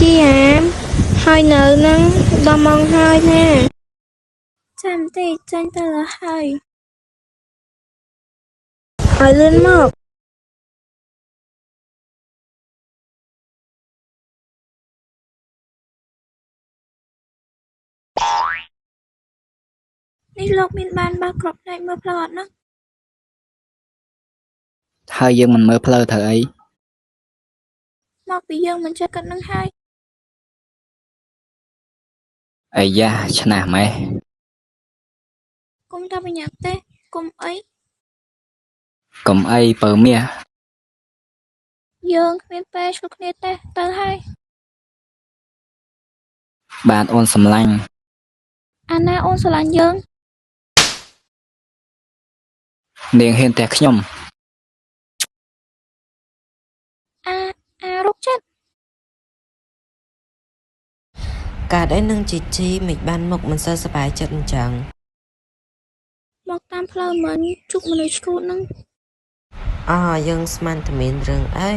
chị ám hơi nợ nắng đo mong hơi nè chăm tì chân tờ là hơi lên mộtนี่โลกមានបានបើគ្រប់ផ្នែកមើលផ្លូវអត់ណាហើយយើងមិនមើលផ្លូវធ្វើអីមកពីយើងមិនចេះគិតនឹងហើយអាយ៉ាឆ្នះម៉េះគុំថាបញ្ញាប់ទេគុំអី កុំអីពើមាសយើងគ្មានពេលឆ្លុះគ្នាទេទៅហើយបានអូនសម្លាញ់អាណាអូនស្រឡាញ់យើងនាងហ៊ានតែខ្ញុំអារុកចិត្តកើតអីនឹងជីជីមិនបានមុខមិនសូវសប្បាយចិត្តអញ្ចឹងមកតាមផ្លូវមិនជុកមនុស្សឈួតនឹងយើងស្មានតែមានរឿងអី